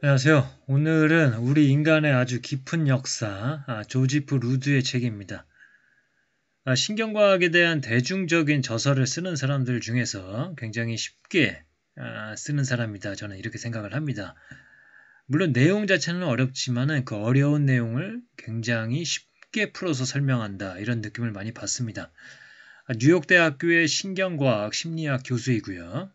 안녕하세요. 오늘은 우리 인간의 아주 깊은 역사, 조지프 루드의 책입니다. 신경과학에 대한 대중적인 저서를 쓰는 사람들 중에서 굉장히 쉽게 쓰는 사람이다. 저는 이렇게 생각을 합니다. 물론 내용 자체는 어렵지만은 그 어려운 내용을 굉장히 쉽게 풀어서 설명한다. 이런 느낌을 많이 받습니다. 뉴욕대학교의 신경과학 심리학 교수이고요.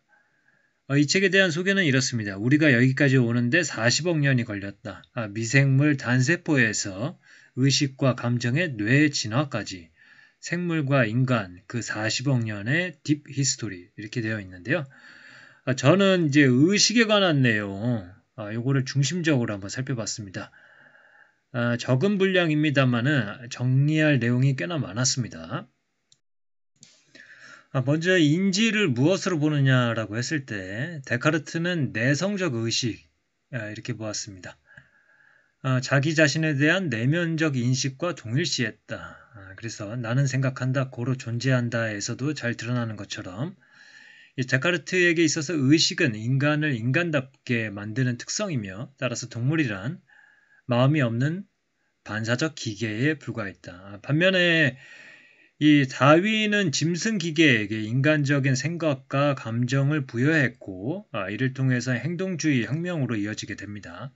이 책에 대한 소개는 이렇습니다. 우리가 여기까지 오는데 40억 년이 걸렸다. 미생물 단세포에서 의식과 감정의 뇌 진화까지 생물과 인간 그 40억 년의 딥 히스토리 이렇게 되어 있는데요. 저는 이제 의식에 관한 내용 요거를 중심적으로 한번 살펴봤습니다. 적은 분량입니다만은 정리할 내용이 꽤나 많았습니다. 먼저 인지를 무엇으로 보느냐라고 했을 때 데카르트는 내성적 의식 이렇게 보았습니다. 자기 자신에 대한 내면적 인식과 동일시했다. 그래서 나는 생각한다, 고로 존재한다에서도 잘 드러나는 것처럼 이 데카르트에게 있어서 의식은 인간을 인간답게 만드는 특성이며 따라서 동물이란 마음이 없는 반사적 기계에 불과했다. 반면에 이 다윈은 짐승 기계에게 인간적인 생각과 감정을 부여했고 이를 통해서 행동주의 혁명으로 이어지게 됩니다.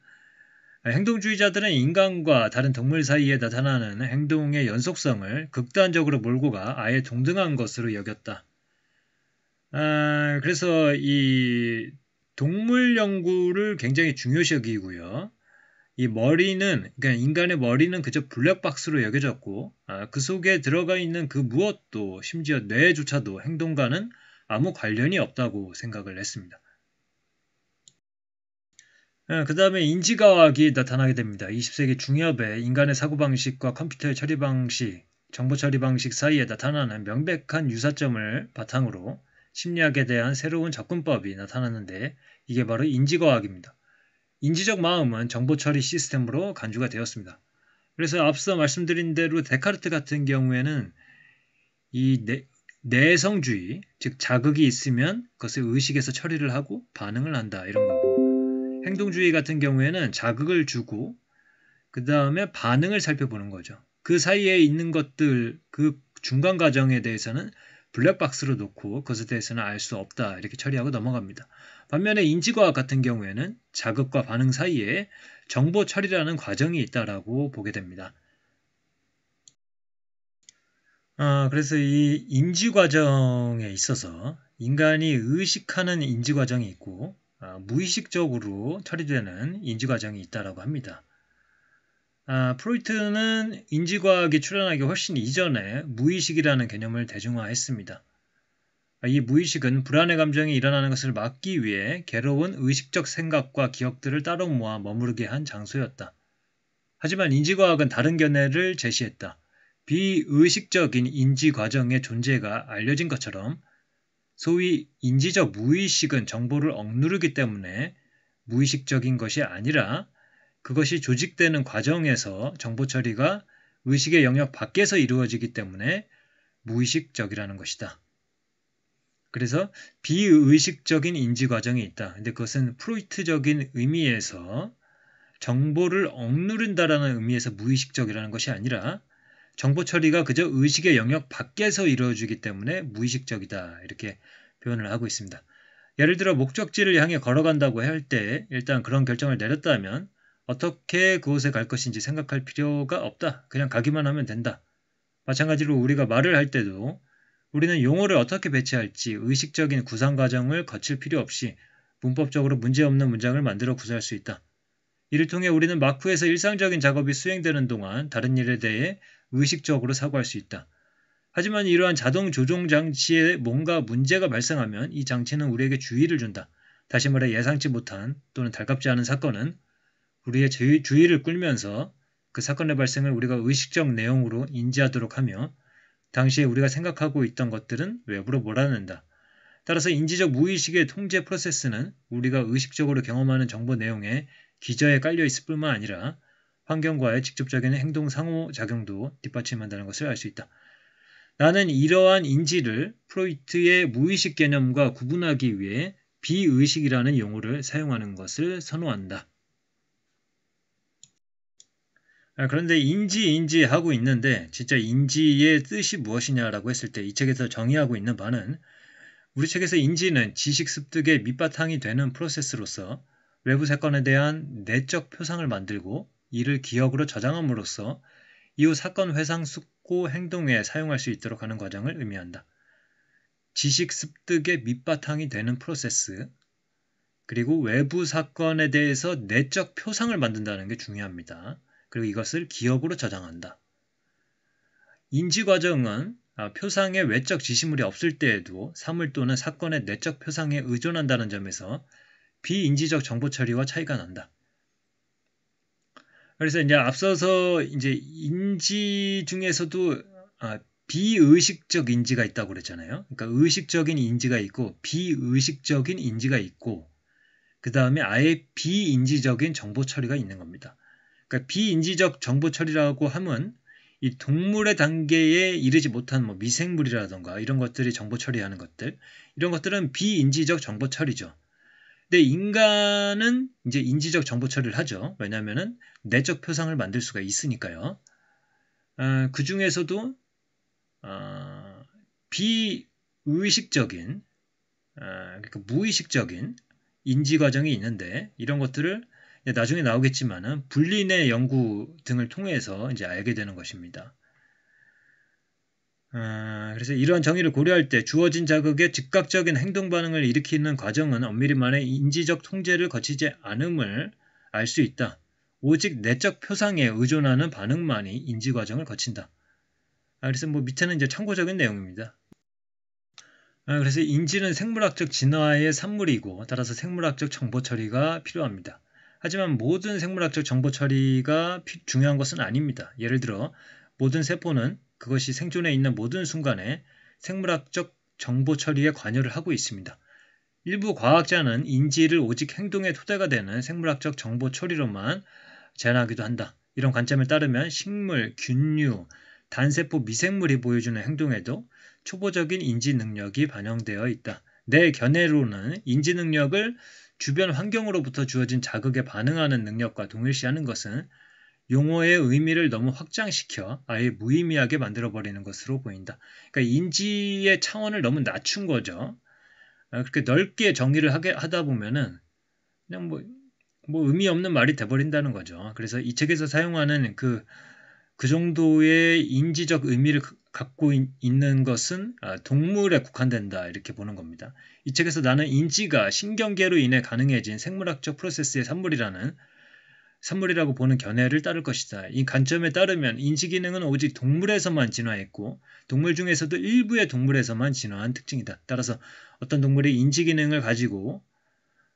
행동주의자들은 인간과 다른 동물 사이에 나타나는 행동의 연속성을 극단적으로 몰고 가 아예 동등한 것으로 여겼다. 그래서 이 동물 연구를 굉장히 중요시 여기고요. 이 머리는, 그러니까 인간의 머리는 그저 블랙박스로 여겨졌고, 그 속에 들어가 있는 그 무엇도, 심지어 뇌조차도 행동과는 아무 관련이 없다고 생각을 했습니다. 그 다음에 인지과학이 나타나게 됩니다. 20세기 중엽에 인간의 사고방식과 컴퓨터의 처리 방식, 정보 처리 방식 사이에 나타나는 명백한 유사점을 바탕으로 심리학에 대한 새로운 접근법이 나타났는데 이게 바로 인지과학입니다. 인지적 마음은 정보 처리 시스템으로 간주가 되었습니다. 그래서 앞서 말씀드린 대로 데카르트 같은 경우에는 이 내성주의, 즉 자극이 있으면 그것을 의식에서 처리를 하고 반응을 한다 이런 거고 행동주의 같은 경우에는 자극을 주고 그 다음에 반응을 살펴보는 거죠. 그 사이에 있는 것들, 그 중간 과정에 대해서는 블랙박스로 놓고 그것에 대해서는 알 수 없다 이렇게 처리하고 넘어갑니다. 반면에 인지과학 같은 경우에는 자극과 반응 사이에 정보 처리라는 과정이 있다라고 보게 됩니다. 그래서 이 인지 과정에 있어서 인간이 의식하는 인지 과정이 있고 무의식적으로 처리되는 인지 과정이 있다라고 합니다. 프로이트는 인지과학이 출현하기 훨씬 이전에 무의식이라는 개념을 대중화했습니다. 이 무의식은 불안의 감정이 일어나는 것을 막기 위해 괴로운 의식적 생각과 기억들을 따로 모아 머무르게 한 장소였다. 하지만 인지과학은 다른 견해를 제시했다. 비의식적인 인지 과정의 존재가 알려진 것처럼 소위 인지적 무의식은 정보를 억누르기 때문에 무의식적인 것이 아니라 그것이 조직되는 과정에서 정보 처리가 의식의 영역 밖에서 이루어지기 때문에 무의식적이라는 것이다. 그래서 비의식적인 인지 과정이 있다. 근데 그것은 프로이트적인 의미에서 정보를 억누른다라는 의미에서 무의식적이라는 것이 아니라 정보 처리가 그저 의식의 영역 밖에서 이루어지기 때문에 무의식적이다. 이렇게 표현을 하고 있습니다. 예를 들어 목적지를 향해 걸어간다고 할 때 일단 그런 결정을 내렸다면 어떻게 그곳에 갈 것인지 생각할 필요가 없다. 그냥 가기만 하면 된다. 마찬가지로 우리가 말을 할 때도 우리는 용어를 어떻게 배치할지 의식적인 구상 과정을 거칠 필요 없이 문법적으로 문제없는 문장을 만들어 구사할 수 있다. 이를 통해 우리는 마쿠에서 일상적인 작업이 수행되는 동안 다른 일에 대해 의식적으로 사고할 수 있다. 하지만 이러한 자동 조종 장치에 뭔가 문제가 발생하면 이 장치는 우리에게 주의를 준다. 다시 말해 예상치 못한 또는 달갑지 않은 사건은 우리의 주의를 끌면서 그 사건의 발생을 우리가 의식적 내용으로 인지하도록 하며 당시에 우리가 생각하고 있던 것들은 외부로 몰아낸다. 따라서 인지적 무의식의 통제 프로세스는 우리가 의식적으로 경험하는 정보 내용에 기저에 깔려 있을 뿐만 아니라 환경과의 직접적인 행동 상호작용도 뒷받침한다는 것을 알 수 있다. 나는 이러한 인지를 프로이트의 무의식 개념과 구분하기 위해 비의식이라는 용어를 사용하는 것을 선호한다. 그런데 인지 하고 있는데 진짜 인지의 뜻이 무엇이냐라고 했을 때 이 책에서 정의하고 있는 바는 우리 책에서 인지는 지식 습득의 밑바탕이 되는 프로세스로서 외부 사건에 대한 내적 표상을 만들고 이를 기억으로 저장함으로써 이후 사건 회상 숙고 행동에 사용할 수 있도록 하는 과정을 의미한다. 지식 습득의 밑바탕이 되는 프로세스, 그리고 외부 사건에 대해서 내적 표상을 만든다는 게 중요합니다. 그리고 이것을 기억으로 저장한다. 인지 과정은 표상의 외적 지시물이 없을 때에도 사물 또는 사건의 내적 표상에 의존한다는 점에서 비인지적 정보 처리와 차이가 난다. 그래서 이제 앞서서 이제 인지 중에서도 비의식적 인지가 있다고 그랬잖아요. 그러니까 의식적인 인지가 있고 비의식적인 인지가 있고 그 다음에 아예 비인지적인 정보 처리가 있는 겁니다. 그러니까 비인지적 정보 처리라고 하면 이 동물의 단계에 이르지 못한 뭐 미생물이라던가 이런 것들이 정보 처리하는 것들, 이런 것들은 비인지적 정보 처리죠. 근데 인간은 이제 인지적 정보 처리를 하죠. 왜냐하면은 내적 표상을 만들 수가 있으니까요. 그 중에서도 비의식적인, 그러니까 무의식적인 인지 과정이 있는데 이런 것들을 나중에 나오겠지만은 불린의 연구 등을 통해서 이제 알게 되는 것입니다. 그래서 이러한 정의를 고려할 때 주어진 자극에 즉각적인 행동 반응을 일으키는 과정은 엄밀히 말해 인지적 통제를 거치지 않음을 알 수 있다. 오직 내적 표상에 의존하는 반응만이 인지 과정을 거친다. 그래서 뭐 밑에는 이제 참고적인 내용입니다. 그래서 인지는 생물학적 진화의 산물이고 따라서 생물학적 정보 처리가 필요합니다. 하지만 모든 생물학적 정보 처리가 중요한 것은 아닙니다. 예를 들어 모든 세포는 그것이 생존해 있는 모든 순간에 생물학적 정보 처리에 관여를 하고 있습니다. 일부 과학자는 인지를 오직 행동의 토대가 되는 생물학적 정보 처리로만 제한하기도 한다. 이런 관점에 따르면 식물, 균류, 단세포 미생물이 보여주는 행동에도 초보적인 인지 능력이 반영되어 있다. 내 견해로는 인지 능력을 주변 환경으로부터 주어진 자극에 반응하는 능력과 동일시하는 것은 용어의 의미를 너무 확장시켜 아예 무의미하게 만들어버리는 것으로 보인다. 그러니까 인지의 차원을 너무 낮춘 거죠. 그렇게 넓게 정의를 하다 보면은 그냥 뭐 의미 없는 말이 돼버린다는 거죠. 그래서 이 책에서 사용하는 그 정도의 인지적 의미를 갖고 있는 것은 동물에 국한된다 이렇게 보는 겁니다. 이 책에서 나는 인지가 신경계로 인해 가능해진 생물학적 프로세스의 산물이라고 보는 견해를 따를 것이다. 이 관점에 따르면 인지 기능은 오직 동물에서만 진화했고 동물 중에서도 일부의 동물에서만 진화한 특징이다. 따라서 어떤 동물이 인지 기능을 가지고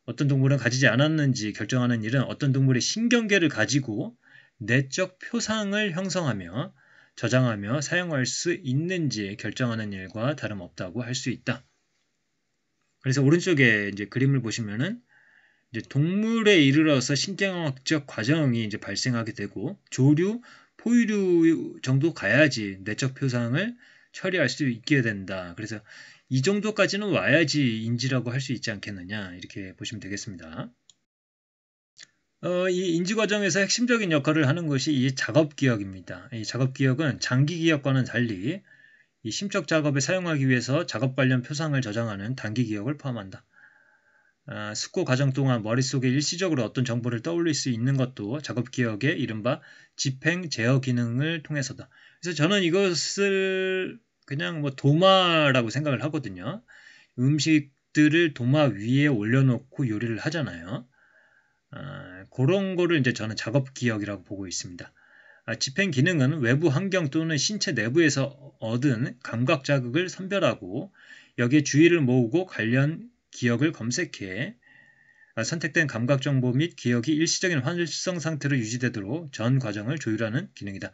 어떤 동물은 가지지 않았는지 결정하는 일은 어떤 동물의 신경계를 가지고 내적 표상을 형성하며 저장하며 사용할 수 있는지 결정하는 일과 다름없다고 할 수 있다. 그래서 오른쪽에 이제 그림을 보시면은 이제 동물에 이르러서 신경학적 과정이 이제 발생하게 되고 조류, 포유류 정도 가야지 내적 표상을 처리할 수 있게 된다. 그래서 이 정도까지는 와야지 인지라고 할 수 있지 않겠느냐 이렇게 보시면 되겠습니다. 이 인지 과정에서 핵심적인 역할을 하는 것이 이 작업 기억입니다. 이 작업 기억은 장기 기억과는 달리 이 심적 작업에 사용하기 위해서 작업 관련 표상을 저장하는 단기 기억을 포함한다. 숙고 과정 동안 머릿속에 일시적으로 어떤 정보를 떠올릴 수 있는 것도 작업 기억의 이른바 집행 제어 기능을 통해서다. 그래서 저는 이것을 그냥 뭐 도마라고 생각을 하거든요. 음식들을 도마 위에 올려놓고 요리를 하잖아요. 그런 거를 이제 저는 작업 기억이라고 보고 있습니다. 집행 기능은 외부 환경 또는 신체 내부에서 얻은 감각 자극을 선별하고 여기에 주의를 모으고 관련 기억을 검색해 선택된 감각 정보 및 기억이 일시적인 활성 상태로 유지되도록 전 과정을 조율하는 기능이다.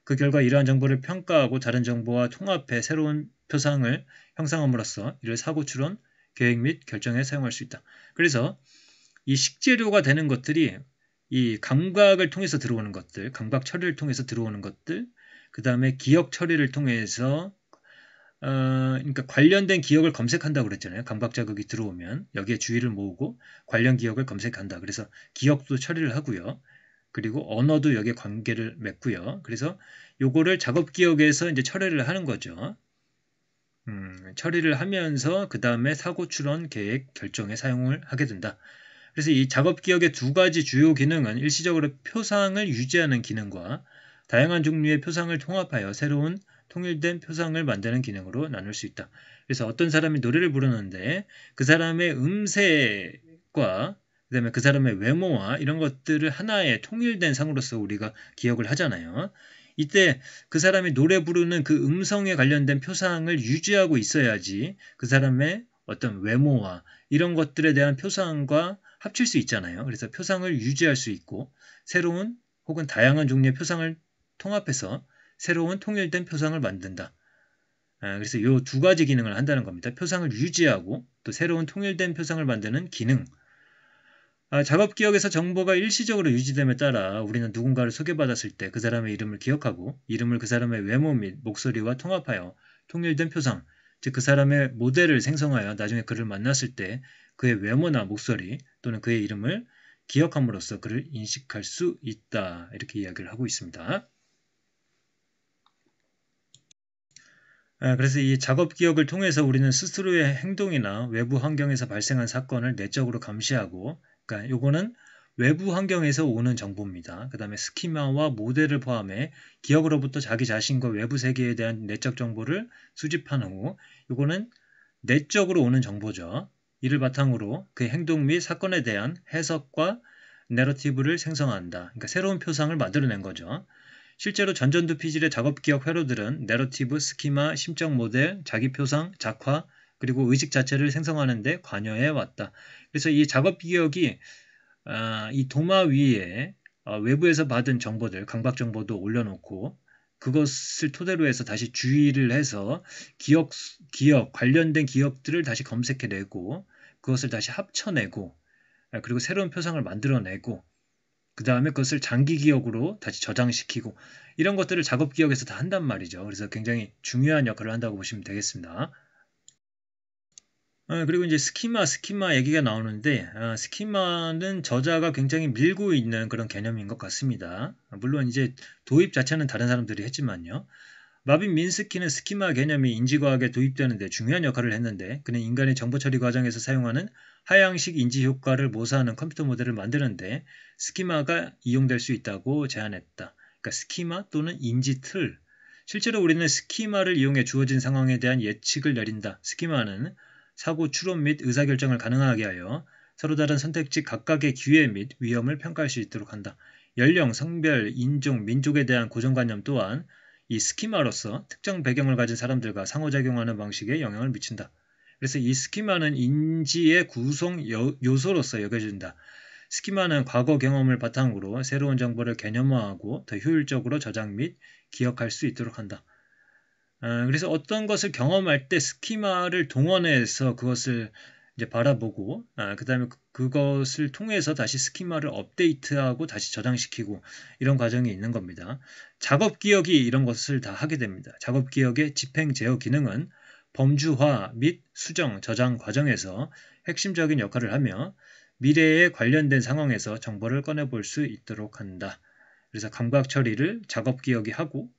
그 결과 이러한 정보를 평가하고 다른 정보와 통합해 새로운 표상을 형성함으로써 이를 사고 추론, 계획 및 결정에 사용할 수 있다. 그래서 이 식재료가 되는 것들이 이 감각을 통해서 들어오는 것들, 감각 처리를 통해서 들어오는 것들, 그 다음에 기억 처리를 통해서 그러니까 관련된 기억을 검색한다고 그랬잖아요. 감각 자극이 들어오면 여기에 주의를 모으고 관련 기억을 검색한다. 그래서 기억도 처리를 하고요. 그리고 언어도 여기에 관계를 맺고요. 그래서 요거를 작업 기억에서 이제 처리를 하는 거죠. 처리를 하면서 그 다음에 사고 출원 계획 결정에 사용을 하게 된다. 그래서 이 작업 기억의 두 가지 주요 기능은 일시적으로 표상을 유지하는 기능과 다양한 종류의 표상을 통합하여 새로운 통일된 표상을 만드는 기능으로 나눌 수 있다. 그래서 어떤 사람이 노래를 부르는데 그 사람의 음색과 그다음에 그 사람의 외모와 이런 것들을 하나의 통일된 상으로서 우리가 기억을 하잖아요. 이때 그 사람이 노래 부르는 그 음성에 관련된 표상을 유지하고 있어야지 그 사람의 어떤 외모와 이런 것들에 대한 표상과 합칠 수 있잖아요. 그래서 표상을 유지할 수 있고 새로운 혹은 다양한 종류의 표상을 통합해서 새로운 통일된 표상을 만든다. 그래서 이 두 가지 기능을 한다는 겁니다. 표상을 유지하고 또 새로운 통일된 표상을 만드는 기능. 작업 기억에서 정보가 일시적으로 유지됨에 따라 우리는 누군가를 소개받았을 때 그 사람의 이름을 기억하고 이름을 그 사람의 외모 및 목소리와 통합하여 통일된 표상, 즉 그 사람의 모델을 생성하여 나중에 그를 만났을 때 그의 외모나 목소리 또는 그의 이름을 기억함으로써 그를 인식할 수 있다. 이렇게 이야기를 하고 있습니다. 그래서 이 작업 기억을 통해서 우리는 스스로의 행동이나 외부 환경에서 발생한 사건을 내적으로 감시하고, 그러니까 요거는 외부 환경에서 오는 정보입니다. 그 다음에 스키마와 모델을 포함해 기억으로부터 자기 자신과 외부 세계에 대한 내적 정보를 수집한 후, 요거는 내적으로 오는 정보죠. 이를 바탕으로 그 행동 및 사건에 대한 해석과 내러티브를 생성한다. 그러니까 새로운 표상을 만들어낸 거죠. 실제로 전전두 피질의 작업기억 회로들은 내러티브, 스키마, 심적 모델, 자기표상, 작화, 그리고 의식 자체를 생성하는 데 관여해 왔다. 그래서 이 작업기억이 이 도마 위에 외부에서 받은 정보들, 강박 정보도 올려놓고 그것을 토대로 해서 다시 주의를 해서 기억, 관련된 기억들을 다시 검색해내고 그것을 다시 합쳐내고 그리고 새로운 표상을 만들어내고 그 다음에 그것을 장기 기억으로 다시 저장시키고 이런 것들을 작업 기억에서 다 한단 말이죠. 그래서 굉장히 중요한 역할을 한다고 보시면 되겠습니다. 그리고 이제 스키마 얘기가 나오는데 스키마는 저자가 굉장히 밀고 있는 그런 개념인 것 같습니다. 물론 이제 도입 자체는 다른 사람들이 했지만요. 마빈 민스키는 스키마 개념이 인지과학에 도입되는데 중요한 역할을 했는데 그는 인간의 정보 처리 과정에서 사용하는 하향식 인지 효과를 모사하는 컴퓨터 모델을 만드는데 스키마가 이용될 수 있다고 제안했다. 그러니까 스키마 또는 인지 틀. 실제로 우리는 스키마를 이용해 주어진 상황에 대한 예측을 내린다. 스키마는 사고 추론 및 의사결정을 가능하게 하여 서로 다른 선택지 각각의 기회 및 위험을 평가할 수 있도록 한다. 연령, 성별, 인종, 민족에 대한 고정관념 또한 이 스키마로서 특정 배경을 가진 사람들과 상호작용하는 방식에 영향을 미친다. 그래서 이 스키마는 인지의 구성 요소로서 여겨진다. 스키마는 과거 경험을 바탕으로 새로운 정보를 개념화하고 더 효율적으로 저장 및 기억할 수 있도록 한다. 그래서 어떤 것을 경험할 때 스키마를 동원해서 그것을 이제 바라보고 그 다음에 그것을 통해서 다시 스키마를 업데이트하고 다시 저장시키고 이런 과정이 있는 겁니다. 작업 기억이 이런 것을 다 하게 됩니다. 작업 기억의 집행 제어 기능은 범주화 및 수정, 저장 과정에서 핵심적인 역할을 하며 미래에 관련된 상황에서 정보를 꺼내볼 수 있도록 한다. 그래서 감각 처리를 작업 기억이 하고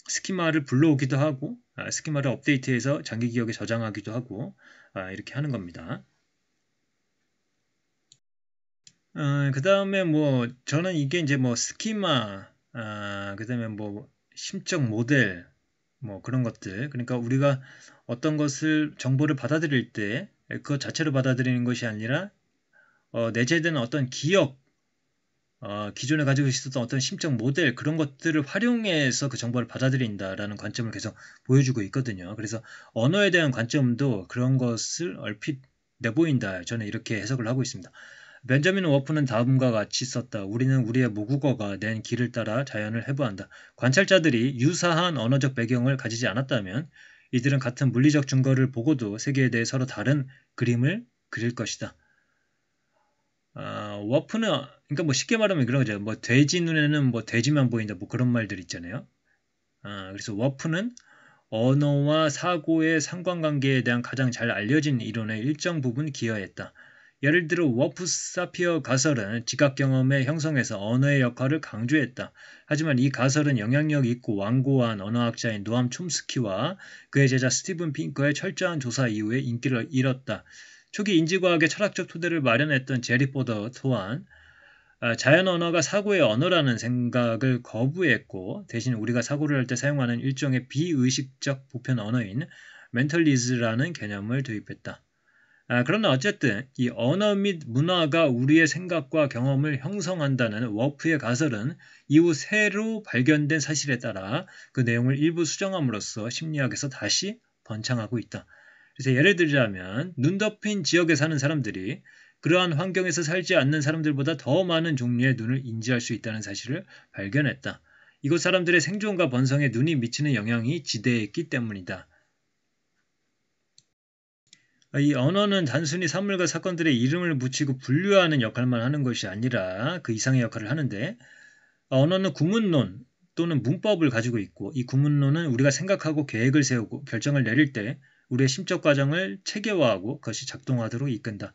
스키마를 불러오기도 하고 스키마를 업데이트해서 장기 기억에 저장하기도 하고 이렇게 하는 겁니다. 그 다음에 뭐 저는 이게 이제 뭐 스키마 그 다음에 뭐 심적 모델 뭐 그런 것들 그러니까 우리가 어떤 것을 정보를 받아들일 때 그것 자체로 받아들이는 것이 아니라 내재된 어떤 기억 기존에 가지고 있었던 어떤 심적 모델 그런 것들을 활용해서 그 정보를 받아들인다라는 관점을 계속 보여주고 있거든요. 그래서 언어에 대한 관점도 그런 것을 얼핏 내보인다. 저는 이렇게 해석을 하고 있습니다. 벤자민 워프는 다음과 같이 썼다. 우리는 우리의 모국어가 낸 길을 따라 자연을 해부한다. 관찰자들이 유사한 언어적 배경을 가지지 않았다면 이들은 같은 물리적 증거를 보고도 세계에 대해 서로 다른 그림을 그릴 것이다. 워프는 그러니까 뭐 쉽게 말하면 그런 거죠. 뭐 돼지 눈에는 뭐 돼지만 보인다. 뭐 그런 말들 있잖아요. 그래서 워프는 언어와 사고의 상관관계에 대한 가장 잘 알려진 이론의 일정 부분 기여했다. 예를 들어 워프 사피어 가설은 지각 경험의 형성에서 언어의 역할을 강조했다. 하지만 이 가설은 영향력 있고 완고한 언어학자인 노암 촘스키와 그의 제자 스티븐 핑커의 철저한 조사 이후에 인기를 잃었다. 초기 인지과학의 철학적 토대를 마련했던 제리 포더 또한 자연 언어가 사고의 언어라는 생각을 거부했고 대신 우리가 사고를 할 때 사용하는 일종의 비의식적 보편 언어인 멘털리즈라는 개념을 도입했다. 그러나 어쨌든 이 언어 및 문화가 우리의 생각과 경험을 형성한다는 워프의 가설은 이후 새로 발견된 사실에 따라 그 내용을 일부 수정함으로써 심리학에서 다시 번창하고 있다. 그래서 예를 들자면 눈 덮인 지역에 사는 사람들이 그러한 환경에서 살지 않는 사람들보다 더 많은 종류의 눈을 인지할 수 있다는 사실을 발견했다. 이곳 사람들의 생존과 번성에 눈이 미치는 영향이 지대했기 때문이다. 이 언어는 단순히 사물과 사건들의 이름을 붙이고 분류하는 역할만 하는 것이 아니라 그 이상의 역할을 하는데 언어는 구문론 또는 문법을 가지고 있고 이 구문론은 우리가 생각하고 계획을 세우고 결정을 내릴 때 우리의 심적 과정을 체계화하고 그것이 작동하도록 이끈다.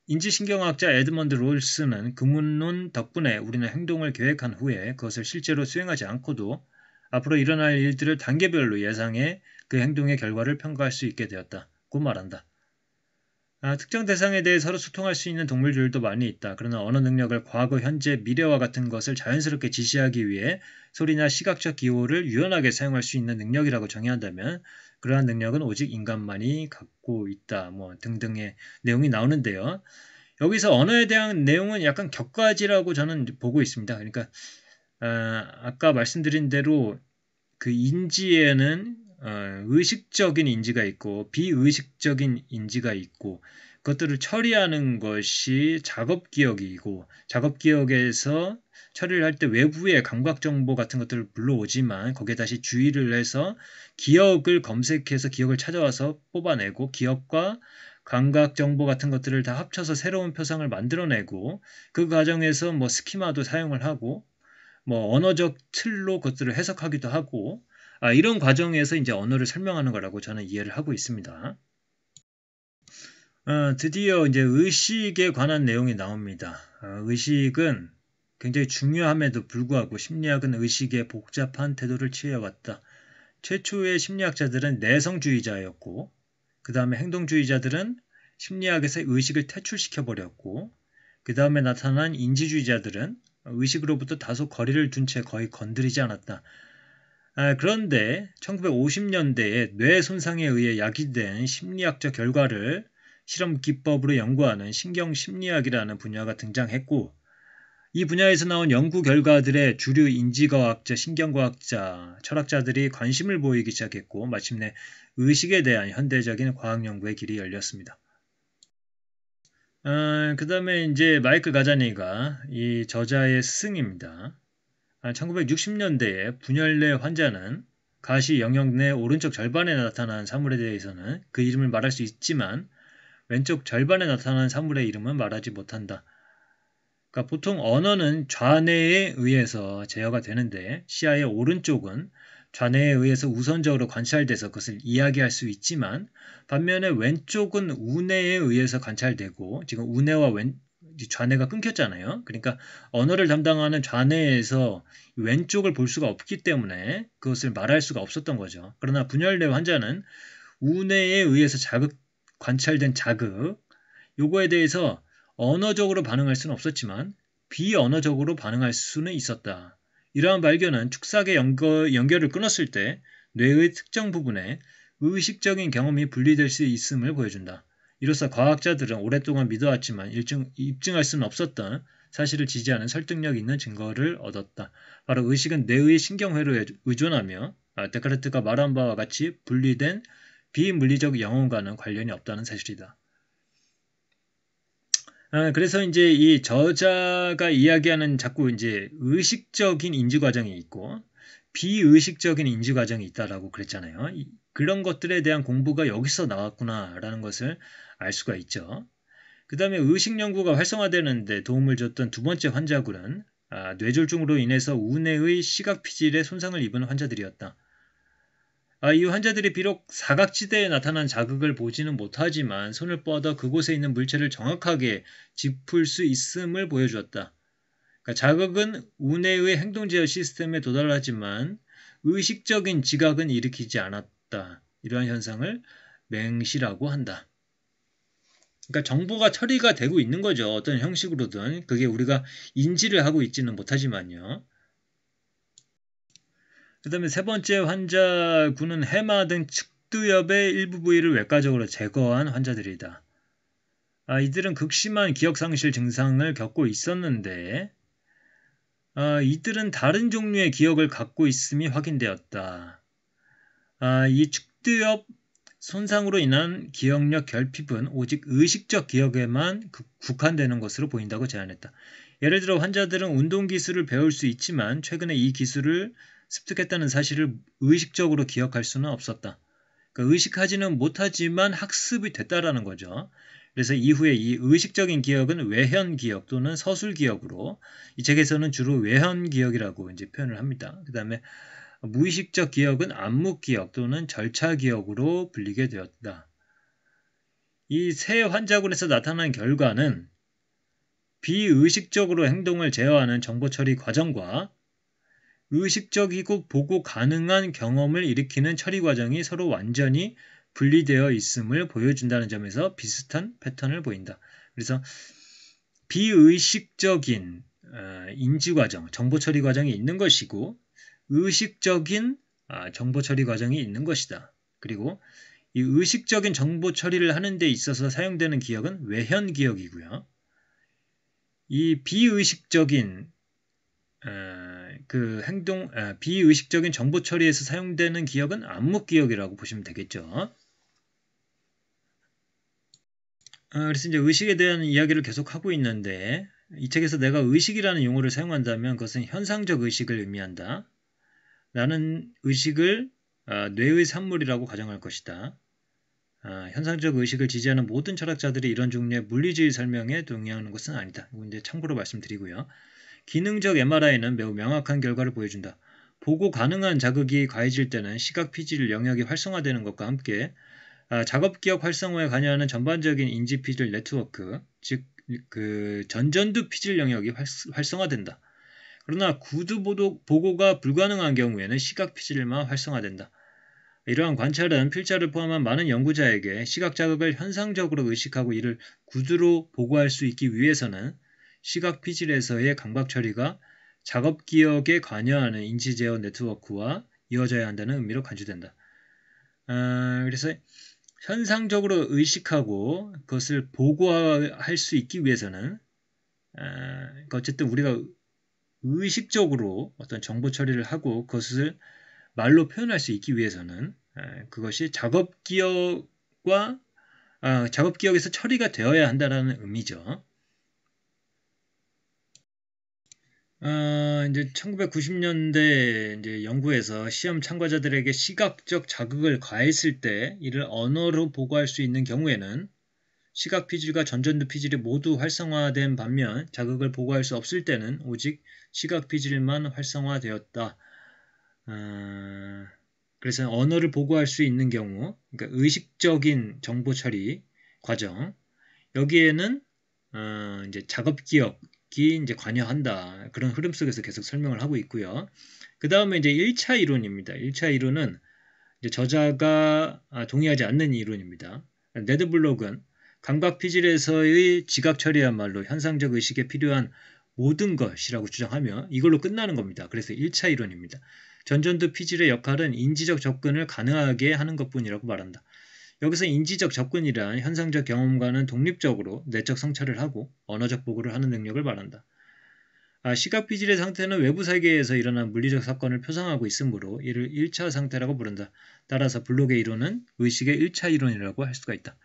인지신경학자 에드먼드 롤스는 구문론 덕분에 우리는 행동을 계획한 후에 그것을 실제로 수행하지 않고도 앞으로 일어날 일들을 단계별로 예상해 그 행동의 결과를 평가할 수 있게 되었다고 말한다. 특정 대상에 대해 서로 소통할 수 있는 동물들도 많이 있다. 그러나 언어 능력을 과거, 현재, 미래와 같은 것을 자연스럽게 지시하기 위해 소리나 시각적 기호를 유연하게 사용할 수 있는 능력이라고 정의한다면 그러한 능력은 오직 인간만이 갖고 있다. 등등의 내용이 나오는데요. 여기서 언어에 대한 내용은 약간 격가지라고 저는 보고 있습니다. 그러니까 아까 말씀드린 대로 그 인지에는 의식적인 인지가 있고 비의식적인 인지가 있고 그것들을 처리하는 것이 작업기억이고 작업기억에서 처리를 할 때 외부의 감각정보 같은 것들을 불러오지만 거기에 다시 주의를 해서 기억을 검색해서 기억을 찾아와서 뽑아내고 기억과 감각정보 같은 것들을 다 합쳐서 새로운 표상을 만들어내고 그 과정에서 스키마도 사용을 하고 언어적 틀로 그것들을 해석하기도 하고 이런 과정에서 이제 언어를 설명하는 거라고 저는 이해를 하고 있습니다. 드디어 이제 의식에 관한 내용이 나옵니다. 의식은 굉장히 중요함에도 불구하고 심리학은 의식에 복잡한 태도를 취해왔다. 최초의 심리학자들은 내성주의자였고 그 다음에 행동주의자들은 심리학에서 의식을 퇴출시켜버렸고 그 다음에 나타난 인지주의자들은 의식으로부터 다소 거리를 둔 채 거의 건드리지 않았다. 그런데 1950년대에 뇌 손상에 의해 야기된 심리학적 결과를 실험 기법으로 연구하는 신경심리학이라는 분야가 등장했고 이 분야에서 나온 연구 결과들에 주류 인지과학자, 신경과학자, 철학자들이 관심을 보이기 시작했고 마침내 의식에 대한 현대적인 과학 연구의 길이 열렸습니다. 그 다음에 이제 마이클 가자니가 이 저자의 스승입니다. 1960년대에 분열뇌 환자는 가시 영역 내 오른쪽 절반에 나타난 사물에 대해서는 그 이름을 말할 수 있지만 왼쪽 절반에 나타난 사물의 이름은 말하지 못한다. 그러니까 보통 언어는 좌뇌에 의해서 제어가 되는데 시야의 오른쪽은 좌뇌에 의해서 우선적으로 관찰돼서 그것을 이야기할 수 있지만 반면에 왼쪽은 우뇌에 의해서 관찰되고 지금 우뇌와 좌뇌가 끊겼잖아요. 그러니까 언어를 담당하는 좌뇌에서 왼쪽을 볼 수가 없기 때문에 그것을 말할 수가 없었던 거죠. 그러나 분열뇌 환자는 우뇌에 의해서 관찰된 자극 요거에 대해서 언어적으로 반응할 수는 없었지만 비언어적으로 반응할 수는 있었다. 이러한 발견은 축삭의 연결을 끊었을 때 뇌의 특정 부분에 의식적인 경험이 분리될 수 있음을 보여준다. 이로써 과학자들은 오랫동안 믿어왔지만 입증할 수는 없었던 사실을 지지하는 설득력 있는 증거를 얻었다. 바로 의식은 뇌의 신경회로에 의존하며 데카르트가 말한 바와 같이 분리된 비물리적 영혼과는 관련이 없다는 사실이다. 그래서 이제 이 저자가 이야기하는 자꾸 이제 의식적인 인지 과정이 있고 비의식적인 인지 과정이 있다라고 그랬잖아요. 그런 것들에 대한 공부가 여기서 나왔구나라는 것을 알 수가 있죠. 그 다음에 의식 연구가 활성화되는데 도움을 줬던 두 번째 환자군은 뇌졸중으로 인해서 우뇌의 시각 피질에 손상을 입은 환자들이었다. 이 환자들이 비록 사각지대에 나타난 자극을 보지는 못하지만 손을 뻗어 그곳에 있는 물체를 정확하게 짚을 수 있음을 보여주었다. 그러니까 자극은 우뇌의 행동제어 시스템에 도달하지만 의식적인 지각은 일으키지 않았다. 이러한 현상을 맹시라고 한다. 그러니까 정보가 처리가 되고 있는 거죠. 어떤 형식으로든. 그게 우리가 인지를 하고 있지는 못하지만요. 그 다음에 세 번째 환자군은 해마 등 측두엽의 일부 부위를 외과적으로 제거한 환자들이다. 이들은 극심한 기억상실 증상을 겪고 있었는데 이들은 다른 종류의 기억을 갖고 있음이 확인되었다. 이 측두엽 손상으로 인한 기억력 결핍은 오직 의식적 기억에만 국한되는 것으로 보인다고 제안했다. 예를 들어 환자들은 운동 기술을 배울 수 있지만 최근에 이 기술을 습득했다는 사실을 의식적으로 기억할 수는 없었다. 그러니까 의식하지는 못하지만 학습이 됐다라는 거죠. 그래서 이후에 이 의식적인 기억은 외현 기억 또는 서술 기억으로 이 책에서는 주로 외현 기억이라고 이제 표현을 합니다. 그 다음에 무의식적 기억은 암묵 기억 또는 절차 기억으로 불리게 되었다. 이 세 환자군에서 나타난 결과는 비의식적으로 행동을 제어하는 정보 처리 과정과 의식적이고 보고 가능한 경험을 일으키는 처리 과정이 서로 완전히 분리되어 있음을 보여준다는 점에서 비슷한 패턴을 보인다. 그래서 비의식적인 인지 과정, 정보 처리 과정이 있는 것이고 의식적인 정보 처리 과정이 있는 것이다. 그리고 이 의식적인 정보 처리를 하는 데 있어서 사용되는 기억은 외현 기억이고요. 이 비의식적인 비의식적인 정보 처리에서 사용되는 기억은 암묵 기억이라고 보시면 되겠죠. 그래서 이제 의식에 대한 이야기를 계속 하고 있는데 이 책에서 내가 의식이라는 용어를 사용한다면 그것은 현상적 의식을 의미한다. 나는 의식을 뇌의 산물이라고 가정할 것이다. 현상적 의식을 지지하는 모든 철학자들이 이런 종류의 물리주의 설명에 동의하는 것은 아니다. 이거 이제 참고로 말씀드리고요. 기능적 MRI는 매우 명확한 결과를 보여준다. 보고 가능한 자극이 가해질 때는 시각 피질 영역이 활성화되는 것과 함께 작업기억 활성화에 관여하는 전반적인 인지 피질 네트워크, 즉 그 전전두 피질 영역이 활성화된다. 그러나 구두 보고가 불가능한 경우에는 시각 피질만 활성화된다. 이러한 관찰은 필자를 포함한 많은 연구자에게 시각 자극을 현상적으로 의식하고 이를 구두로 보고할 수 있기 위해서는 시각 피질에서의 감각 처리가 작업 기억에 관여하는 인지 제어 네트워크와 이어져야 한다는 의미로 간주된다. 그래서 현상적으로 의식하고 그것을 보고할 수 있기 위해서는 어쨌든 우리가 의식적으로 어떤 정보 처리를 하고 그것을 말로 표현할 수 있기 위해서는 그것이 작업 기억에서 처리가 되어야 한다는 의미죠. 이제 1990년대 이제 연구에서 시험 참가자들에게 시각적 자극을 가했을 때 이를 언어로 보고할 수 있는 경우에는 시각 피질과 전전두 피질이 모두 활성화된 반면 자극을 보고할 수 없을 때는 오직 시각 피질만 활성화되었다. 그래서 언어를 보고할 수 있는 경우, 그러니까 의식적인 정보 처리 과정, 여기에는 이제 작업 기억이 이제 관여한다. 그런 흐름 속에서 계속 설명을 하고 있고요. 그 다음에 이제 1차 이론입니다. 1차 이론은 이제 저자가 동의하지 않는 이론입니다. 네드 블록은 감각 피질에서의 지각 처리야말로 현상적 의식에 필요한 모든 것이라고 주장하며 이걸로 끝나는 겁니다. 그래서 1차 이론입니다. 전전두 피질의 역할은 인지적 접근을 가능하게 하는 것뿐이라고 말한다. 여기서 인지적 접근이란 현상적 경험과는 독립적으로 내적 성찰을 하고 언어적 보고를 하는 능력을 말한다. 시각 피질의 상태는 외부 세계에서 일어난 물리적 사건을 표상하고 있으므로 이를 1차 상태라고 부른다. 따라서 블록의 이론은 의식의 1차 이론이라고 할 수가 있다.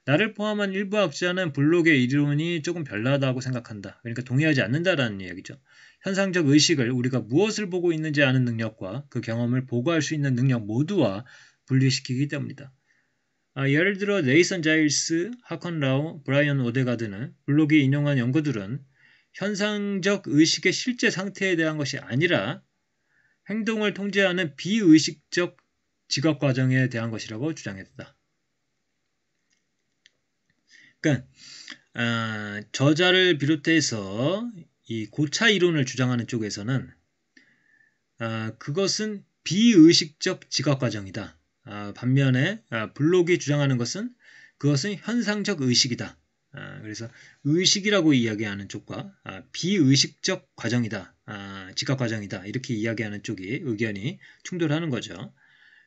나를 포함한 일부 학자는 블록의 이론이 조금 별나다고 생각한다. 그러니까 동의하지 않는다라는 이야기죠. 현상적 의식을 우리가 무엇을 보고 있는지 아는 능력과 그 경험을 보고할 수 있는 능력 모두와 분리시키기 때문이다. 예를 들어 네이선 자일스, 하컨 라우, 브라이언 오데가드는 블록이 인용한 연구들은 현상적 의식의 실제 상태에 대한 것이 아니라 행동을 통제하는 비의식적 지각 과정에 대한 것이라고 주장했다. 그러니까 저자를 비롯해서 이 고차 이론을 주장하는 쪽에서는 그것은 비의식적 지각 과정이다. 반면에 블록이 주장하는 것은 그것은 현상적 의식이다. 그래서 의식이라고 이야기하는 쪽과 비의식적 과정이다. 지각 과정이다. 이렇게 이야기하는 쪽이 의견이 충돌하는 거죠.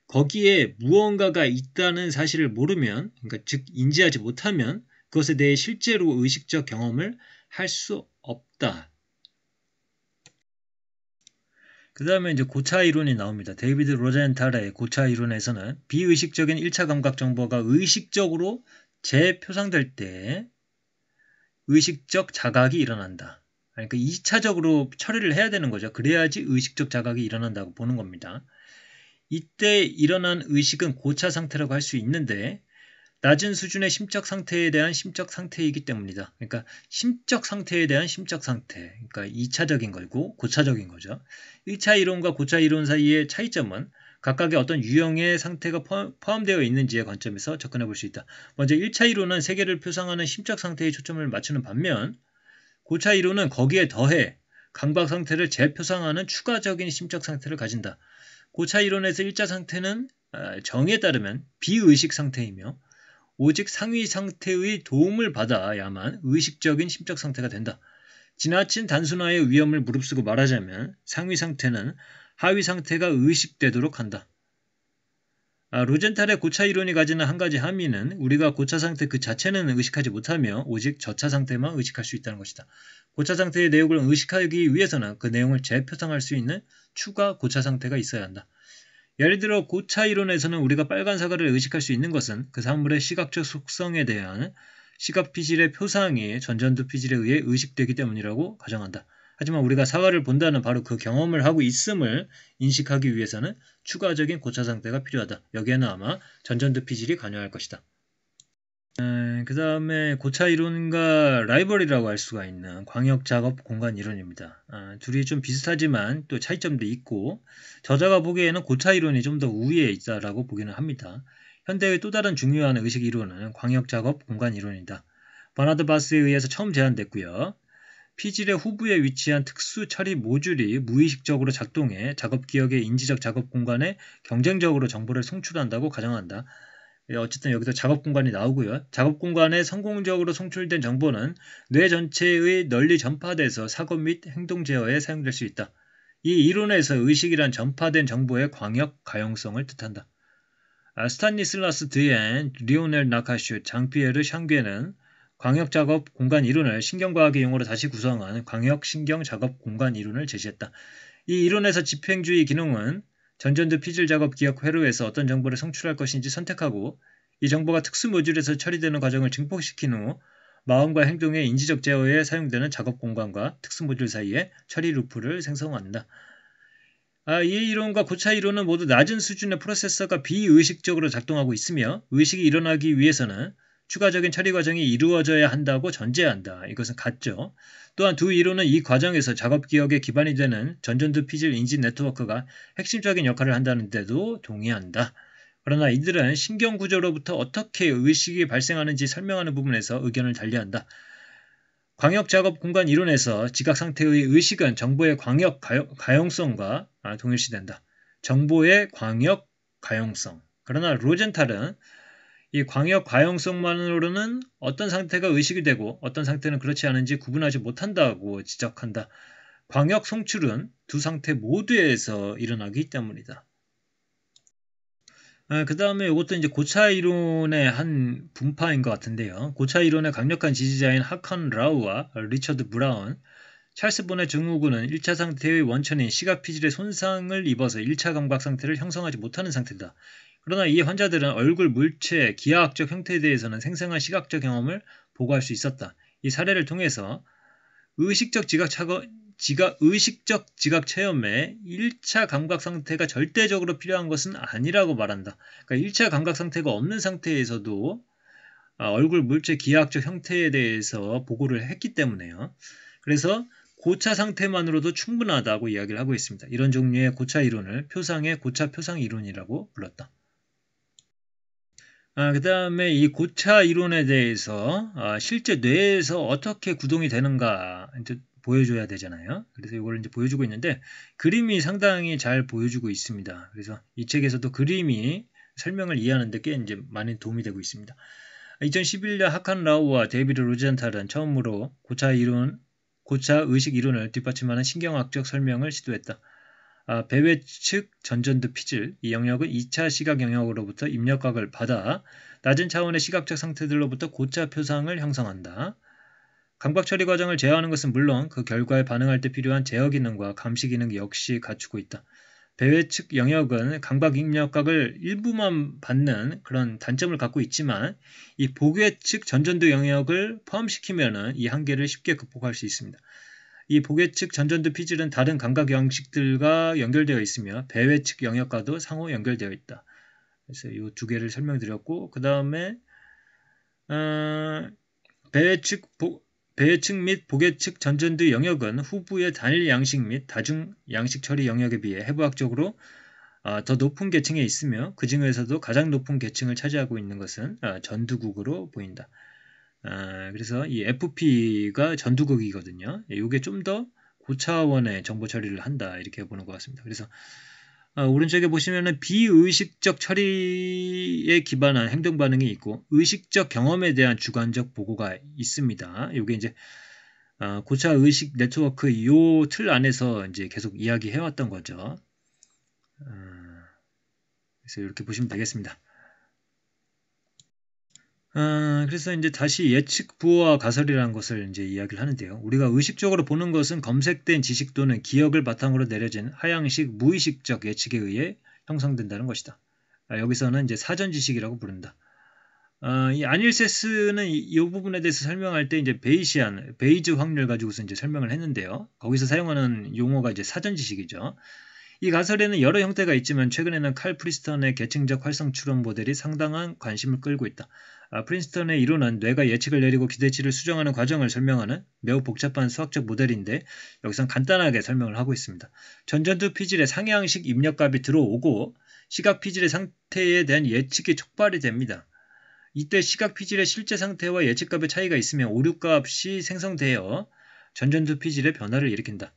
거기에 무언가가 있다는 사실을 모르면, 그러니까 즉 인지하지 못하면 그것에 대해 실제로 의식적 경험을 할 수 없다. 그 다음에 이제 고차 이론이 나옵니다. 데이비드 로젠탈의 고차 이론에서는 비의식적인 1차 감각 정보가 의식적으로 재표상될 때 의식적 자각이 일어난다. 그러니까 2차적으로 처리를 해야 되는 거죠. 그래야지 의식적 자각이 일어난다고 보는 겁니다. 이때 일어난 의식은 고차 상태라고 할 수 있는데 낮은 수준의 심적 상태에 대한 심적 상태이기 때문이다. 그러니까 심적 상태에 대한 심적 상태, 그러니까 2차적인 거고 고차적인 거죠. 1차 이론과 고차 이론 사이의 차이점은 각각의 어떤 유형의 상태가 포함되어 있는지의 관점에서 접근해 볼 수 있다. 먼저 1차 이론은 세계를 표상하는 심적 상태에 초점을 맞추는 반면 고차 이론은 거기에 더해 감각 상태를 재표상하는 추가적인 심적 상태를 가진다. 고차 이론에서 1차 상태는 정의에 따르면 비의식 상태이며 오직 상위 상태의 도움을 받아야만 의식적인 심적 상태가 된다. 지나친 단순화의 위험을 무릅쓰고 말하자면 상위 상태는 하위 상태가 의식되도록 한다. 로젠탈의 고차 이론이 가지는 한 가지 함의는 우리가 고차 상태 그 자체는 의식하지 못하며 오직 저차 상태만 의식할 수 있다는 것이다. 고차 상태의 내용을 의식하기 위해서는 그 내용을 재표상할 수 있는 추가 고차 상태가 있어야 한다. 예를 들어 고차 이론에서는 우리가 빨간 사과를 의식할 수 있는 것은 그 사물의 시각적 속성에 대한 시각 피질의 표상이 전전두 피질에 의해 의식되기 때문이라고 가정한다. 하지만 우리가 사과를 본다는 바로 그 경험을 하고 있음을 인식하기 위해서는 추가적인 고차 상태가 필요하다. 여기에는 아마 전전두 피질이 관여할 것이다. 그 다음에 고차 이론과 라이벌이라고 할 수가 있는 광역작업 공간 이론입니다. 둘이 좀 비슷하지만 또 차이점도 있고 저자가 보기에는 고차 이론이 좀 더 우위에 있다라고 보기는 합니다. 현대의 또 다른 중요한 의식 이론은 광역작업 공간 이론이다. 버나드 바스에 의해서 처음 제안됐고요. 피질의 후부에 위치한 특수 처리 모듈이 무의식적으로 작동해 작업 기억의 인지적 작업 공간에 경쟁적으로 정보를 송출한다고 가정한다. 어쨌든 여기서 작업 공간이 나오고요. 작업 공간에 성공적으로 송출된 정보는 뇌 전체의 널리 전파돼서 사고 및 행동 제어에 사용될 수 있다. 이 이론에서 의식이란 전파된 정보의 광역 가용성을 뜻한다. 스탄니슬라스 드엔, 리오넬 나카슈, 장피에르 샹괴는 광역작업 공간 이론을 신경과학의 용어로 다시 구성한 광역신경작업 공간 이론을 제시했다. 이 이론에서 집행주의 기능은 전전두 피질 작업 기억 회로에서 어떤 정보를 송출할 것인지 선택하고 이 정보가 특수 모듈에서 처리되는 과정을 증폭시킨 후 마음과 행동의 인지적 제어에 사용되는 작업 공간과 특수 모듈 사이에 처리 루프를 생성한다. 이 이론과 고차 이론은 모두 낮은 수준의 프로세서가 비의식적으로 작동하고 있으며 의식이 일어나기 위해서는 추가적인 처리 과정이 이루어져야 한다고 전제한다. 이것은 같죠. 또한 두 이론은 이 과정에서 작업 기억의 기반이 되는 전전두 피질 인지 네트워크가 핵심적인 역할을 한다는 데도 동의한다. 그러나 이들은 신경 구조로부터 어떻게 의식이 발생하는지 설명하는 부분에서 의견을 달리한다. 광역 작업 공간 이론에서 지각 상태의 의식은 정보의 광역 가용성과 동일시된다. 정보의 광역 가용성. 그러나 로젠탈은 이 광역 가용성만으로는 어떤 상태가 의식이 되고 어떤 상태는 그렇지 않은지 구분하지 못한다고 지적한다. 광역 송출은 두 상태 모두에서 일어나기 때문이다. 그 다음에 이것도 이제 고차 이론의 한 분파인 것 같은데요. 고차 이론의 강력한 지지자인 하컨 라우와 리처드 브라운, 찰스 본의 증후군은 1차 상태의 원천인 시각 피질의 손상을 입어서 1차 감각 상태를 형성하지 못하는 상태다. 그러나 이 환자들은 얼굴 물체, 기하학적 형태에 대해서는 생생한 시각적 경험을 보고할 수 있었다. 이 사례를 통해서 의식적 지각 체험에 1차 감각 상태가 절대적으로 필요한 것은 아니라고 말한다. 그러니까 1차 감각 상태가 없는 상태에서도 얼굴 물체 기하학적 형태에 대해서 보고를 했기 때문에요. 그래서 고차 상태만으로도 충분하다고 이야기를 하고 있습니다. 이런 종류의 고차 이론을 표상의 고차 표상 이론이라고 불렀다. 그 다음에 이 고차 이론에 대해서 실제 뇌에서 어떻게 구동이 되는가 이제 보여줘야 되잖아요. 그래서 이걸 이제 보여주고 있는데 그림이 상당히 잘 보여주고 있습니다. 그래서 이 책에서도 그림이 설명을 이해하는 데 꽤 이제 많이 도움이 되고 있습니다. 2011년 하칸 라우와 데이비드 로젠탈은 처음으로 고차 의식 이론을 뒷받침하는 신경학적 설명을 시도했다. 배회측 전전두 피질, 이 영역은 2차 시각 영역으로부터 입력각을 받아 낮은 차원의 시각적 상태들로부터 고차 표상을 형성한다. 감각 처리 과정을 제어하는 것은 물론 그 결과에 반응할 때 필요한 제어 기능과 감시 기능 역시 갖추고 있다. 배회측 영역은 감각 입력각을 일부만 받는 그런 단점을 갖고 있지만 이 복외측 전전두 영역을 포함시키면 이 한계를 쉽게 극복할 수 있습니다. 이 복외측 전전두 피질은 다른 감각 양식들과 연결되어 있으며 배회측 영역과도 상호 연결되어 있다. 그래서 이 두 개를 설명드렸고 그 다음에 배회측 및 복외측 전전두 영역은 후부의 단일 양식 및 다중 양식 처리 영역에 비해 해부학적으로 더 높은 계층에 있으며 그 중에서도 가장 높은 계층을 차지하고 있는 것은 전두국으로 보인다. 그래서 이 FP가 전두극이거든요. 이게 좀 더 고차원의 정보 처리를 한다 이렇게 보는 것 같습니다. 그래서 오른쪽에 보시면은 비의식적 처리에 기반한 행동 반응이 있고 의식적 경험에 대한 주관적 보고가 있습니다. 이게 이제 고차 의식 네트워크 이 틀 안에서 이제 계속 이야기해왔던 거죠. 그래서 이렇게 보시면 되겠습니다. 그래서 이제 다시 예측 부호와 가설이라는 것을 이제 이야기를 하는데요. 우리가 의식적으로 보는 것은 검색된 지식 또는 기억을 바탕으로 내려진 하향식 무의식적 예측에 의해 형성된다는 것이다. 여기서는 이제 사전 지식이라고 부른다. 이 아닐세스는 이 부분에 대해서 설명할 때 이제 베이즈 확률 가지고서 이제 설명을 했는데요. 거기서 사용하는 용어가 이제 사전 지식이죠. 이 가설에는 여러 형태가 있지만 최근에는 칼 프린스턴의 계층적 활성 추론 모델이 상당한 관심을 끌고 있다. 프린스턴의 이론은 뇌가 예측을 내리고 기대치를 수정하는 과정을 설명하는 매우 복잡한 수학적 모델인데 여기선 간단하게 설명을 하고 있습니다. 전전두 피질의 상향식 입력값이 들어오고 시각 피질의 상태에 대한 예측이 촉발이 됩니다. 이때 시각 피질의 실제 상태와 예측값의 차이가 있으면 오류값이 생성되어 전전두 피질의 변화를 일으킨다.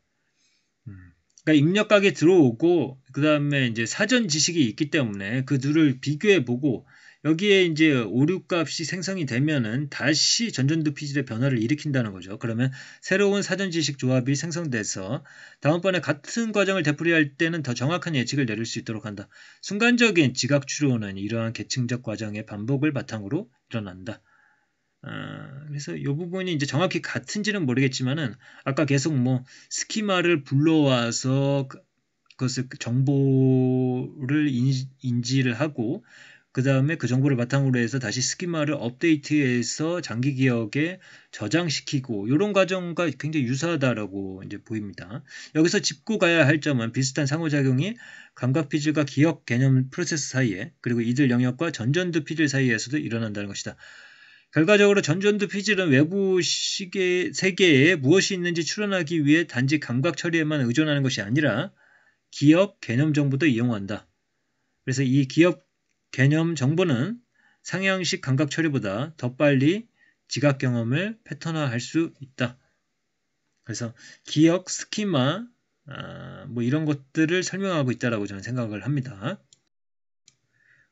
그러니까 입력각이 들어오고 그 다음에 이제 사전 지식이 있기 때문에 그 둘을 비교해보고 여기에 이제 오류값이 생성이 되면은 다시 전전두 피질의 변화를 일으킨다는 거죠. 그러면 새로운 사전 지식 조합이 생성돼서 다음번에 같은 과정을 되풀이할 때는 더 정확한 예측을 내릴 수 있도록 한다. 순간적인 지각 추론은 이러한 계층적 과정의 반복을 바탕으로 일어난다. 그래서 이 부분이 이제 정확히 같은지는 모르겠지만은 아까 계속 뭐 스키마를 불러와서 그것을 정보를 인지를 하고 그 다음에 그 정보를 바탕으로 해서 다시 스키마를 업데이트해서 장기 기억에 저장시키고 이런 과정과 굉장히 유사하다라고 이제 보입니다. 여기서 짚고 가야 할 점은 비슷한 상호작용이 감각 피질과 기억 개념 프로세스 사이에 그리고 이들 영역과 전전두 피질 사이에서도 일어난다는 것이다. 결과적으로 전전두 피질은 외부 세계에 무엇이 있는지 추론하기 위해 단지 감각 처리에만 의존하는 것이 아니라 기억, 개념 정보도 이용한다. 그래서 이 기억, 개념 정보는 상향식 감각 처리보다 더 빨리 지각 경험을 패턴화할 수 있다. 그래서 기억, 스키마, 뭐 이런 것들을 설명하고 있다라고 저는 생각을 합니다.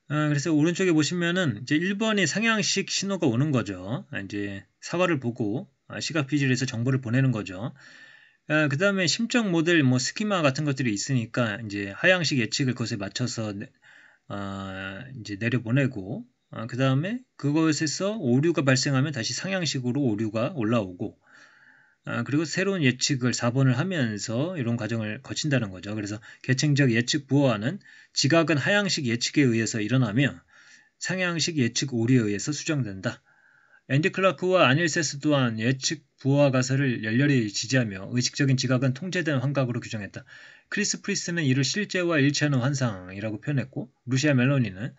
그래서 오른쪽에 보시면은 이제 1번이 상향식 신호가 오는 거죠. 이제 사과를 보고 시각 피질에서 정보를 보내는 거죠. 그 다음에 심적 모델, 뭐 스키마 같은 것들이 있으니까 이제 하향식 예측을 그것에 맞춰서 이제 내려보내고 그 다음에 그것에서 오류가 발생하면 다시 상향식으로 오류가 올라오고 그리고 새로운 예측을 4번을 하면서 이런 과정을 거친다는 거죠. 그래서 계층적 예측 부호화는 지각은 하향식 예측에 의해서 일어나며 상향식 예측 오류에 의해서 수정된다. 앤디 클라크와 아닐세스 또한 예측 부호화 가설을 열렬히 지지하며 의식적인 지각은 통제된 환각으로 규정했다. 크리스 프리스는 이를 실제와 일치하는 환상이라고 표현했고 루시아 멜로니는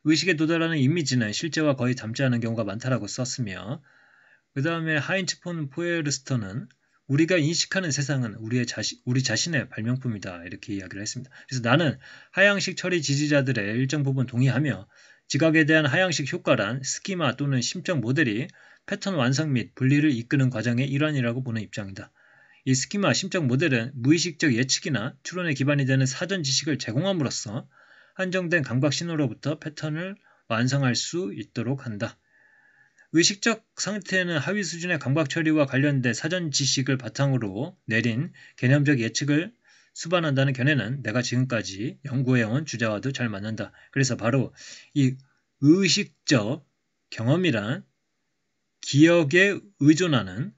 의식에 도달하는 이미지는 실제와 거의 닮지 않은 경우가 많다라고 썼으며 그 다음에 하인츠 폰 포에르스터는 우리가 인식하는 세상은 우리 자신의 발명품이다. 이렇게 이야기를 했습니다. 그래서 나는 하향식 처리 지지자들의 일정 부분 동의하며 지각에 대한 하향식 효과란 스키마 또는 심적 모델이 패턴 완성 및 분리를 이끄는 과정의 일환이라고 보는 입장이다. 이 스키마 심적 모델은 무의식적 예측이나 추론에 기반이 되는 사전 지식을 제공함으로써 한정된 감각 신호로부터 패턴을 완성할 수 있도록 한다. 의식적 상태는 하위 수준의 감각 처리와 관련된 사전 지식을 바탕으로 내린 개념적 예측을 수반한다는 견해는 내가 지금까지 연구해온 주제와도 잘 맞는다. 그래서 바로 이 의식적 경험이란 기억에 의존하는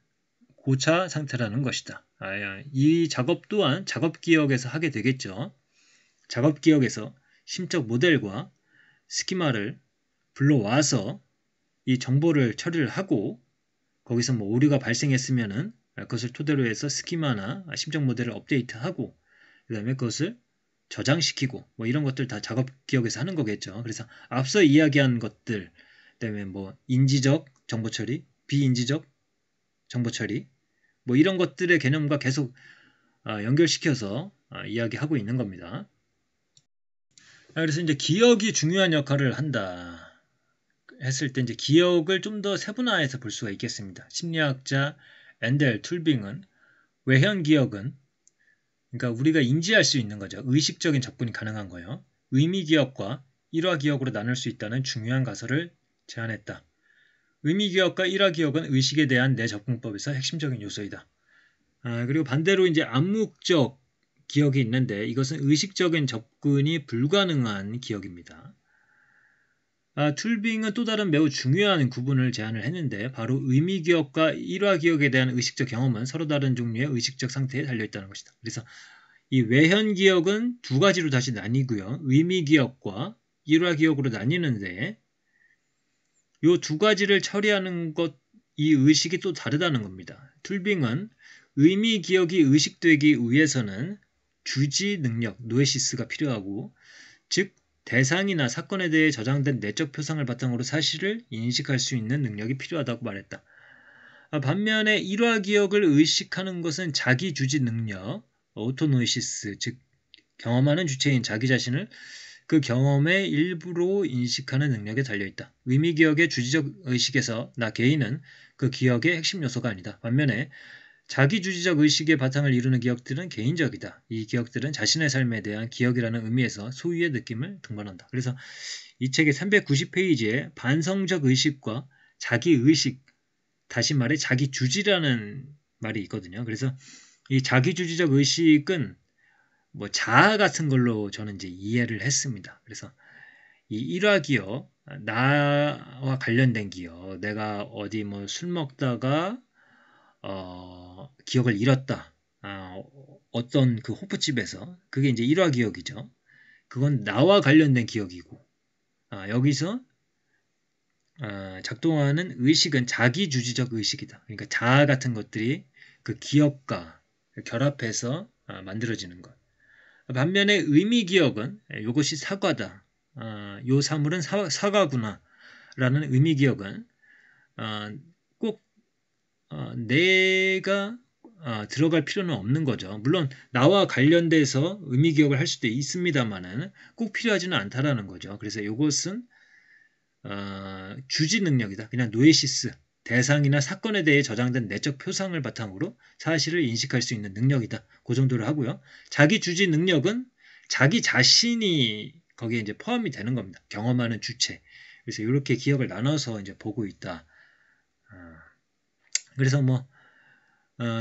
고차 상태라는 것이다. 이 작업 또한 작업 기억에서 하게 되겠죠. 작업 기억에서 심적 모델과 스키마를 불러와서 이 정보를 처리를 하고 거기서 뭐 오류가 발생했으면은 그것을 토대로 해서 스키마나 심적 모델을 업데이트하고 그 다음에 그것을 저장시키고 뭐 이런 것들 다 작업 기억에서 하는 거겠죠. 그래서 앞서 이야기한 것들 그다음에 뭐 인지적 정보 처리, 비인지적 정보 처리 뭐 이런 것들의 개념과 계속 연결시켜서 이야기하고 있는 겁니다. 그래서 이제 기억이 중요한 역할을 한다 했을 때 이제 기억을 좀 더 세분화해서 볼 수가 있겠습니다. 심리학자 앤델 툴빙은 외현 기억은 그러니까 우리가 인지할 수 있는 거죠. 의식적인 접근이 가능한 거예요. 의미 기억과 일화 기억으로 나눌 수 있다는 중요한 가설을 제안했다. 의미 기억과 일화 기억은 의식에 대한 내 접근법에서 핵심적인 요소이다. 그리고 반대로 이제 암묵적 기억이 있는데 이것은 의식적인 접근이 불가능한 기억입니다. 툴빙은 또 다른 매우 중요한 구분을 제안을 했는데 바로 의미 기억과 일화 기억에 대한 의식적 경험은 서로 다른 종류의 의식적 상태에 달려있다는 것이다. 그래서 이 외현 기억은 두 가지로 다시 나뉘고요. 의미 기억과 일화 기억으로 나뉘는데 이 두 가지를 처리하는 것, 이 의식이 또 다르다는 겁니다. 툴빙은 의미 기억이 의식되기 위해서는 주지 능력, 노에시스가 필요하고 즉 대상이나 사건에 대해 저장된 내적 표상을 바탕으로 사실을 인식할 수 있는 능력이 필요하다고 말했다. 반면에 일화 기억을 의식하는 것은 자기 주지 능력, 오토노이시스, 즉 경험하는 주체인 자기 자신을 그 경험의 일부로 인식하는 능력에 달려있다. 의미 기억의 주지적 의식에서 나 개인은 그 기억의 핵심 요소가 아니다. 반면에 자기 주지적 의식의 바탕을 이루는 기억들은 개인적이다. 이 기억들은 자신의 삶에 대한 기억이라는 의미에서 소유의 느낌을 동반한다. 그래서 이 책의 390페이지에 반성적 의식과 자기 의식, 다시 말해 자기 주지라는 말이 있거든요. 그래서 이 자기 주지적 의식은 뭐 자아 같은 걸로 저는 이제 이해를 했습니다. 그래서 이 일화 기억, 나와 관련된 기억, 내가 어디 뭐 술 먹다가 기억을 잃었다. 어떤 그 호프집에서 그게 이제 일화 기억이죠. 그건 나와 관련된 기억이고 여기서 작동하는 의식은 자기 주지적 의식이다. 그러니까 자아 같은 것들이 그 기억과 결합해서 만들어지는 것. 반면에 의미 기억은 이것이 사과다. 요 사물은 사과구나. 라는 의미 기억은 꼭 내가 들어갈 필요는 없는 거죠. 물론 나와 관련돼서 의미 기억을 할 수도 있습니다만은 꼭 필요하지는 않다라는 거죠. 그래서 이것은 주지 능력이다. 그냥 노에시스, 대상이나 사건에 대해 저장된 내적 표상을 바탕으로 사실을 인식할 수 있는 능력이다. 그 정도로 하고요. 자기 주지 능력은 자기 자신이 거기에 이제 포함이 되는 겁니다. 경험하는 주체. 그래서 이렇게 기억을 나눠서 이제 보고 있다. 그래서 뭐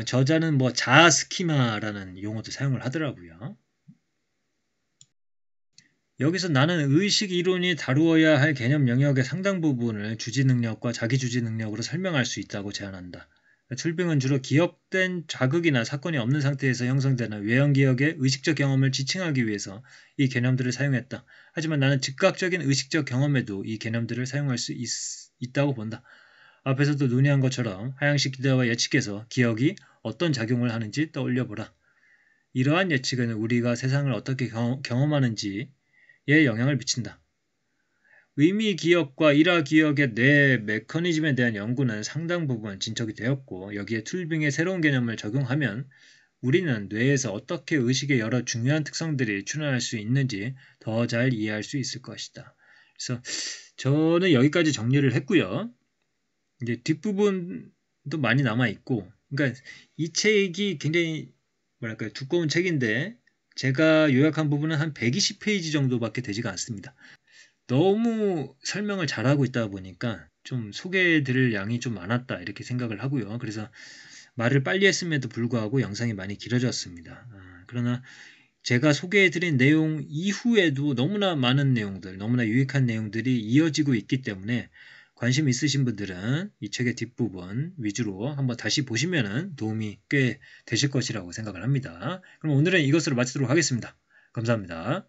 저자는 뭐 자아 스키마라는 용어도 사용을 하더라고요. 여기서 나는 의식 이론이 다루어야 할 개념 영역의 상당 부분을 주지 능력과 자기 주지 능력으로 설명할 수 있다고 제안한다. 툴빙은 주로 기억된 자극이나 사건이 없는 상태에서 형성되는 외형 기억의 의식적 경험을 지칭하기 위해서 이 개념들을 사용했다. 하지만 나는 즉각적인 의식적 경험에도 이 개념들을 사용할 수 있다고 본다. 앞에서도 논의한 것처럼 하향식 기대와 예측에서 기억이 어떤 작용을 하는지 떠올려보라. 이러한 예측은 우리가 세상을 어떻게 경험하는지에 영향을 미친다. 의미 기억과 일화 기억의 뇌 메커니즘에 대한 연구는 상당 부분 진척이 되었고 여기에 툴빙의 새로운 개념을 적용하면 우리는 뇌에서 어떻게 의식의 여러 중요한 특성들이 출현할 수 있는지 더 잘 이해할 수 있을 것이다. 그래서 저는 여기까지 정리를 했고요. 이제 뒷부분도 많이 남아있고, 그러니까 이 책이 굉장히 뭐랄까요, 두꺼운 책인데 제가 요약한 부분은 한 120페이지 정도밖에 되지가 않습니다. 너무 설명을 잘하고 있다 보니까 좀 소개해드릴 양이 좀 많았다 이렇게 생각을 하고요. 그래서 말을 빨리 했음에도 불구하고 영상이 많이 길어졌습니다. 그러나 제가 소개해드린 내용 이후에도 너무나 많은 내용들, 너무나 유익한 내용들이 이어지고 있기 때문에 관심 있으신 분들은 이 책의 뒷부분 위주로 한번 다시 보시면 도움이 꽤 되실 것이라고 생각을 합니다. 그럼 오늘은 이것으로 마치도록 하겠습니다. 감사합니다.